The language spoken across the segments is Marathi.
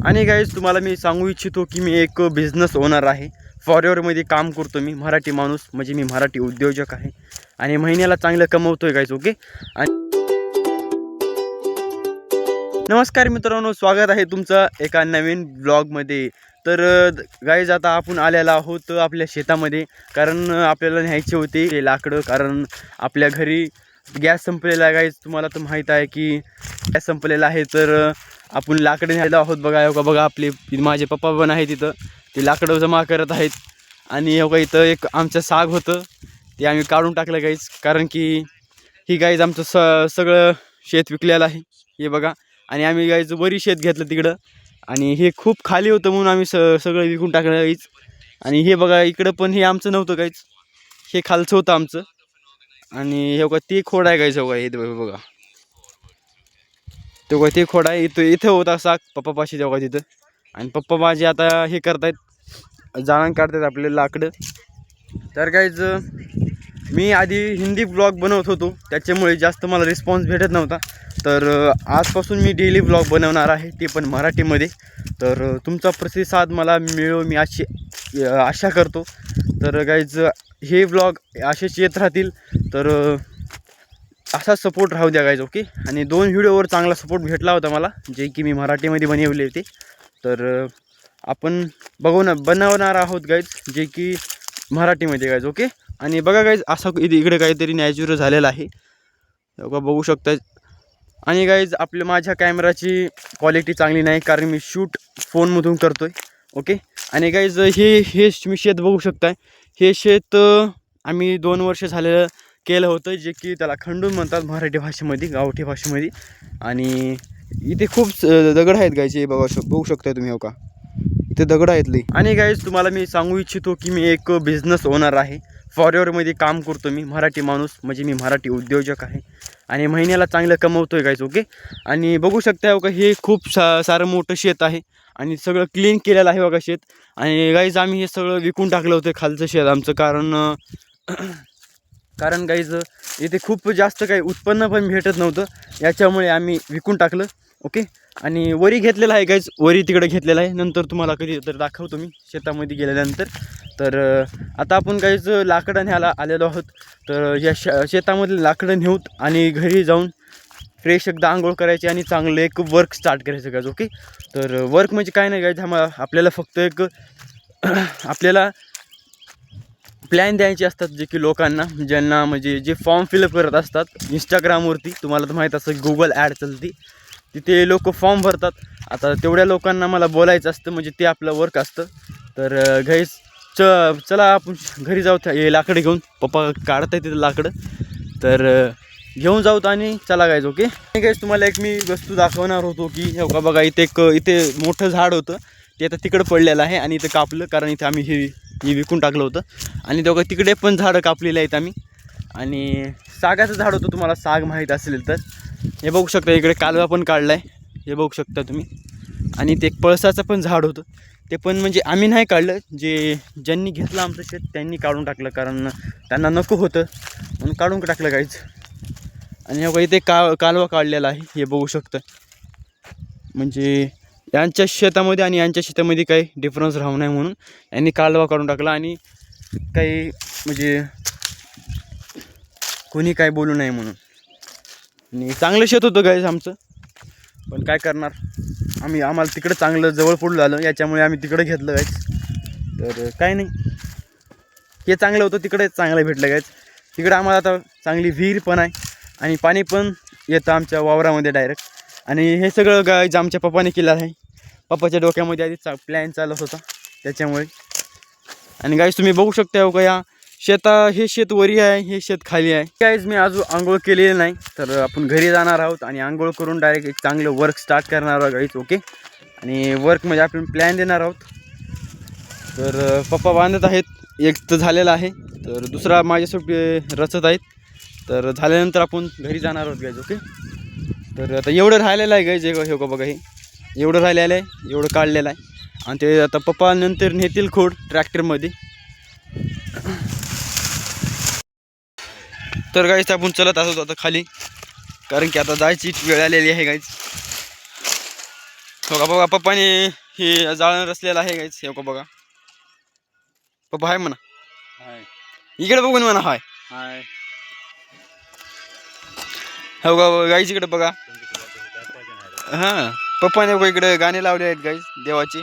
आणि गाईज तुम्हाला मी सांगू इच्छितो की मी एक बिझनेस ओनर आहे. फॉरएव्हरमध्ये काम करतो मी. मराठी माणूस म्हणजे मी मराठी उद्योजक आहे आणि महिन्याला चांगलं कमवतोय गाईज. ओके. आणि नमस्कार मित्रांनो, स्वागत आहे तुमचं एका नवीन ब्लॉगमध्ये. तर गाईज आता आपण आलेला आहोत आपल्या शेतामध्ये, कारण आपल्याला न्यायचे होते ते लाकडं. कारण आपल्या घरी गॅस संपलेला आहे गाईज. तुम्हाला तर माहीत आहे की गॅस संपलेला आहे. तर आपण लाकडं न्यायला आहोत. बघा आपले माझे पप्पा पण आहे तिथं, ते लाकडं जमा करत आहेत. आणि इथं एक आमचं साग होतं, ते आम्ही काढून टाकलं गाईज. कारण की ही गाईज आमचं सगळं शेत विकलेलं आहे, हे बघा. आणि आम्ही गाईज वरी शेत घेतलं तिकडं, आणि हे खूप खाली होतं म्हणून आम्ही सगळं विकून टाकलं गाईज. आणि हे बघा इकडं पण हे आमचं नव्हतं गाईज, हे खालचं होतं आमचं. आणि हे बघा ते खोड आहे गाईज. हे बघा तेव्हा ते खोड आहे. इथं होता साग पप्पापाशी तेव्हा तिथं. आणि पप्पा माझे आता हे करतायत, जाळण काढतात आपले लाकडं. तर गाईज मी आधी हिंदी ब्लॉग बनवत होतो, त्याच्यामुळे जास्त मला रिस्पॉन्स भेटत नव्हता. तर आजपासून मी डेली ब्लॉग बनवणार आहे, ते पण मराठीमध्ये. तर तुमचा प्रतिसाद मला मिळो मी अशी आशा करतो. तर गाईज हे ब्लॉग असेच येत राहतील. तर असा सपोर्ट राहू द्या गाईज. ओके. आणि 2 व्हिडिओवर चांगला सपोर्ट भेटला होता मला, जे की मी मराठीमध्ये बनवले होते. तर आपण बनवणार आहोत गाईज, जे की मराठीमध्ये गाईज. ओके. आणि बघा गाईज असं इकडे काहीतरी नॅचरल झालेलं आहे, बघू शकता. आणि गाईज माझ्या कॅमेराची क्वालिटी चांगली नाही, कारण मी शूट फोनमधून करतो आहे. ओके. आणि गाईज हे मी शेत बघू शकताय. हे शेत आम्ही 2 वर्ष झालेलं केलं होतं, जे की त्याला खंडून म्हणतात मराठी भाषेमध्ये, गावठी भाषेमध्ये. आणि इथे खूप दगड आहेत गाईज, हे बघू शकताय तुम्ही. हो का, इथे दगड आहेत लई. आणि गाईज तुम्हाला मी सांगू इच्छितो की मी एक बिझनेस ओनर आहे. फॉरएव्हरमध्ये काम करतो मी. मराठी माणूस म्हणजे मी मराठी उद्योजक आहे आणि महिन्याला चांगलं कमवतोय गाईज. ओके. आणि बघू शकता बघा, हे खूप सारं मोठं शेत आहे आणि सगळं क्लीन केलेलं आहे बघा शेत. आणि गाईज आम्ही हे सगळं विकून टाकलं होतं खालचं शेत आमचं, कारण गाईज इथे खूप जास्त काही उत्पन्न पण भेटत नव्हतं, याच्यामुळे आम्ही विकून टाकलं. ओके. आणि वरी घेतलेला आहे गाईज, वरी तिकडे घेतलेला आहे. नंतर तुम्हाला कधी तर दाखवतो मी शेतामध्ये गेल्यानंतर. तर आता आपण गाईज लाकडं न्यायला आलेलो आहोत. तर या शेतामधले लाकडं नेऊत आणि घरी जाऊन फ्रेश एकदा आंघोळ करायची आणि चांगलं एक वर्क स्टार्ट करायचं गाईज. ओके. तर वर्क म्हणजे काय नाही गाईज, आपल्याला फक्त एक आपल्याला प्लॅन द्यायचे असतात, जे की लोकांना, ज्यांना म्हणजे जे फॉर्म फिलअप करत असतात इंस्टाग्रामवरती. तुम्हाला तर माहीत असं गुगल ॲड चालती, तिथे लोक फॉर्म भरतात. आता तेवढ्या लोकांना मला बोलायचं असतं, म्हणजे ते आपलं वर्क असतं. तर गाईज चला आपण घरी जाऊ, हे लाकडं घेऊन. पप्पा काढत आहे तिथं लाकडं, तर घेऊन जाऊत आणि चला गाईज. ओके. गाईज तुम्हाला एक मी वस्तू दाखवणार होतो की हे बघा, इथे मोठं झाड होतं, ते आता तिकडं पडलेलं आहे. आणि इथं कापलं, कारण इथं आम्ही हे विकून टाकलं होतं. आणि तेव्हा तिकडे पण झाडं कापलेली आहेत आम्ही. आणि सागाचं झाड होतं, तुम्हाला साग माहीत असेल तर. हे बघू शकता, इकडे कालवा पण काढला आहे, हे बघू शकता तुम्ही. आणि ते पळसाचं पण झाड होतं, ते पण म्हणजे आम्ही नाही काढलं, ज्यांनी घेतलं आमचं शेत त्यांनी काढून टाकलं, कारण त्यांना नको होतं म्हणून काढून टाकलं गाईज. आणि हे इथे कालवा काढलेला आहे, हे बघू शकता. म्हणजे यांच्या शेतामध्ये आणि यांच्या शेतामध्ये काही डिफरन्स राहू नये म्हणून यांनी कालवा काढून टाकला. आणि काही म्हणजे कोणी काय बोलू नये म्हणून. आणि चांगलं शेत होतं गाईज आमचं, पण काय करणार, आम्हाला तिकडं चांगलं जवळ पडलं आलं, याच्यामुळे आम्ही तिकडं घेतलं गाईज. तर काय नाही, हे चांगलं होतं, तिकडे चांगलं भेटलं गाईज. तिकडं आम्हाला आता चांगली विहीर पण आहे आणि पाणी पण येतं आमच्या वावरामध्ये डायरेक्ट. आणि हे सगळं गाईज आमच्या पप्पाने केलं आहे. पप्पाच्या डोक्यामध्ये आधी प्लॅन चालत होता, त्याच्यामुळे. आणि गाईज तुम्ही बघू शकता हो का, हे शेत वरी आहे, हे शेत खाली आहे. गाईज मी अजून आंघोळ केलेली नाही, तर आपण घरी जाणार आहोत आणि आंघोळ करून डायरेक्ट एक चांगलं वर्क स्टार्ट करणार आहोत गाईज. ओके. आणि वर्क म्हणजे आपण प्लॅन देणार आहोत. तर पप्पा बांधत आहेत, एक तर झालेला आहे, तर दुसरा माझ्यासोबत रचत आहेत. तर झाल्यानंतर आपण घरी जाणार आहोत गाईज. ओके. तर आता एवढं राहिलेलं आहे गाईज, हे बघा, हे एवढं राहिलेलं आहे, एवढं काढलेलं आहे. आणि ते आता पप्पा नंतर नेतील खोड ट्रॅक्टरमध्ये. तर गाईज आपण चलत असतो आता खाली, कारण की आता जायची वेळ आलेली आहे गाईज. बघा बघा पप्पाने हे जाळण रचलेलं आहे गाईच. हे बघा पप्पा हाय म्हणा, इकडे बघून म्हणा हाय. हो बघा गाईच इकडे बघा. हा पप्पाने बघा इकडे गाणे लावले आहेत गाईज देवाचे.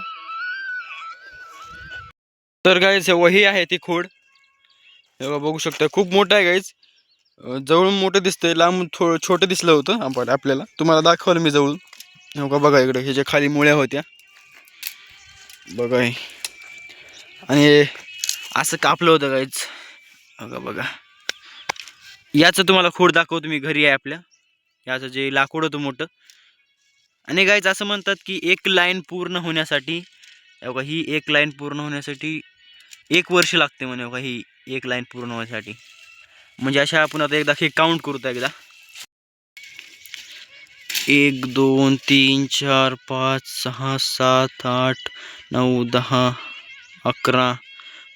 तर गाईज वही आहे ती खोड हे बघू शकता, खूप मोठं आहे गाईज. जवळून मोठं दिसतंय, लांब थोडं छोटं दिसलं होतं आपण आपल्याला. तुम्हाला दाखवलं मी जवळून. हो बघा इकडे ह्याच्या खाली मुळ्या होत्या बघा हे. आणि असं कापलं होतं गाईज. बघा बघा याचं तुम्हाला खोड दाखवतो मी. घरी आहे आपल्या याचं जे लाकूड होतं मोठं. आणि गाईज असं म्हणतात की एक लाईन पूर्ण होण्यासाठी बघा, ही एक लाईन पूर्ण होण्यासाठी 1 वर्ष लागते म्हणे बघा. ही एक लाईन पूर्ण होण्यासाठी. म्हणजे अशा आपण आता एकदा हे काउंट करू एकदा. 1 2 3 4 5 6 7 8 9 10 11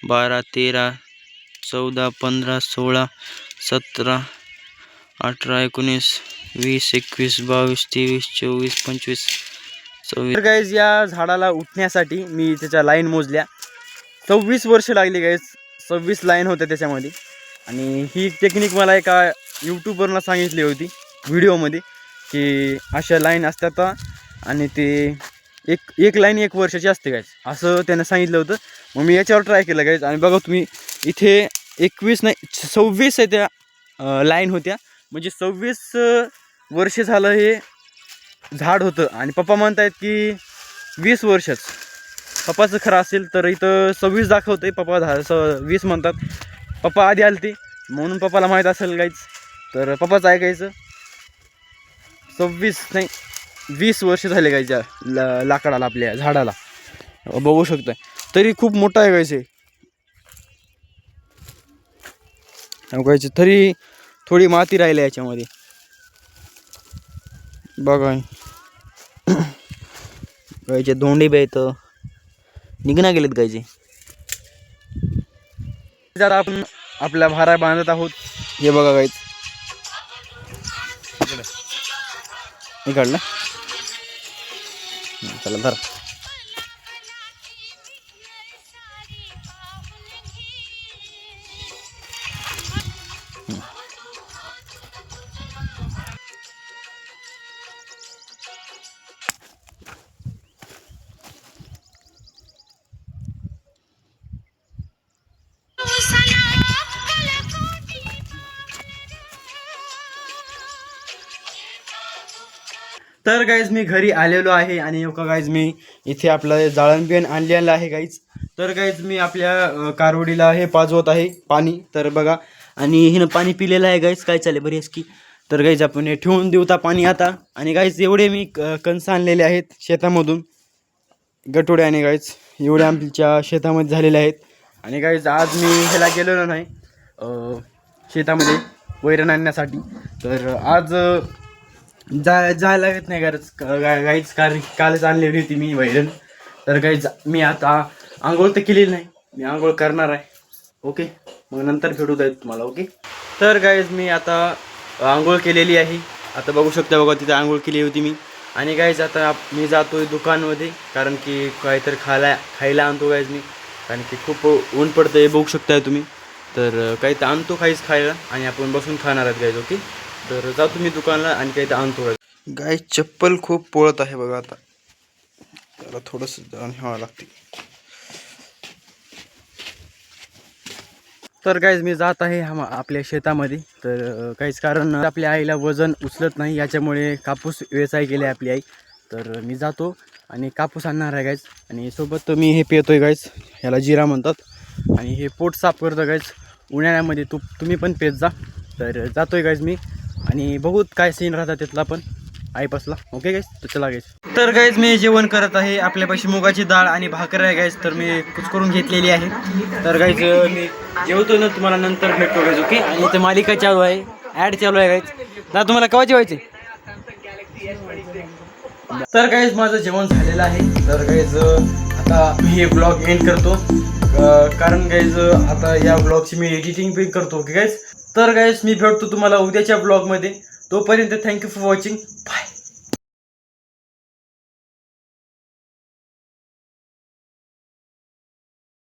12 13 14 15 16 17 18 19 20 21 22 23 24 25 26. तर गाईज या झाडाला उठण्यासाठी मी त्याच्या लाईन मोजल्या. 26 वर्ष लागली गाईज. 26 लाईन होत्या त्याच्यामध्ये. आणि ही टेक्निक मला एका यूट्यूबवरनं सांगितली होती व्हिडिओमध्ये की अशा लाईन असतात आणि ते एक लाईन 1 वर्षाची असते गाईज असं त्यानं सांगितलं होतं. मग मी याच्यावर ट्राय केलं गाईज. आणि बघा तुम्ही इथे 21 नाही 26 आहे त्या लाईन होत्या. म्हणजे 26 वर्ष झालं हे झाड होतं. आणि पप्पा म्हणतायत की 20 वर्षच. पप्पाचं खरं असेल तर इथं 26 दाखवतं आहे, पप्पा 20 म्हणतात. पप्पा आधी आलते म्हणून पप्पाला माहीत असेल गाईज. तर पप्पाचं ऐकायचं. 26 नाही 20 वर्ष झाले गाईच्या लाकडाला आपल्या झाडाला बघू शकताय. तरी खूप मोठा आहे गायचे. गायचे तरी थोडी माती राहिली याच्यामध्ये बघा. गायचे धोंडे बी आहेत निघणा गेलेत गायचे. जरा आपण आपल्या भारा बांधत आहोत. हे बघा गाईच इकडलं. चला धर. तर गाईज मी घरी आलेलो आहे आणि गाईज मी इथे आपलं जाळण बियण आणलेलं आहे गाईज. तर गाईज मी आपल्या कारवडीला हे पाजवत आहे पाणी. तर बघा आणि हिनं पाणी पिलेलं आहे गाईज. काय चालेल बरी की. तर गाईज आपण हे ठेवून देऊता पाणी आता. आणि गाईज एवढे मी कणस आणलेले आहेत शेतामधून गटोडे. आणि गाईज एवढे आमच्या शेतामध्ये झालेले आहेत. आणि गाईज आज मी ह्याला गेलेलो नाही शेतामध्ये वैरण आणण्यासाठी. तर आज जायला लागत नाही गाईच कारण कालच आणलेली होती मी वैरण. तर गाईज मी आता आंघोळ तर केलेली नाही, मी आंघोळ करणार आहे. ओके मग नंतर भेटू द्या तुम्हाला. ओके तर गाईज मी आता आंघोळ केलेली आहे. आता बघू शकता बघा तिथे आंघोळ केली होती मी. आणि गाईज आता मी जातो आहे दुकानमध्ये कारण की काहीतरी खायला आणतो गाईज मी. कारण की खूप ऊन पडतं आहे बघू शकताय तुम्ही. तर काही तर आणतो काहीच खायला आणि आपण बसून खाणार आहेत गाईज. ओके तर जातो मी दुकानला आणि काही तर आणतो. गाय चप्पल खूप पोळत आहे बघा. आता त्याला थोडंसं जाऊन घ्यावं लागते. तर गाईज मी जात आहे आपल्या शेतामध्ये. तर काहीच कारण आपल्या आईला वजन उचलत नाही याच्यामुळे कापूस व्यवसाय केले आपली आई. तर मी जातो आणि कापूस आणणार आहे गाईज. आणि सोबत मी हे पितोय गाईज, ह्याला जिरा म्हणतात. आणि हे पोट साफ करतं गाईज उन्हाळ्यामध्ये. तुम्ही पण पेत जा. तर जातोय गाईज मी आणि बघूत काय सीन राहतात तिथला पण आईपासला. ओके गाईज तर चला गाईज. तर गाईज मी जेवण करत आहे. आपल्यापाशी मुगाची डाळ आणि भाकर आहे गाईज. तर मी कुचकरून घेतलेली आहे. तर गाईज मी जेवतो ना तुम्हाला नंतर भेटतो गाईज. ओके आणि इथे मालिका चालू आहे, ॲड चालू आहे गाईज. दादा तुम्हाला केव्हा जेवायचे? तर गाईज माझं जेवण झालेलं आहे. तर गाईज आता मी हे ब्लॉग एंड करतो कारण गाईज आता या ब्लॉगची मी एडिटिंग पण करतो. ओके गाईज तर गाईज मी भेटतो तुम्हाला उद्याच्या ब्लॉगमध्ये. तोपर्यंत थँक्यू फॉर वॉचिंग. बाय.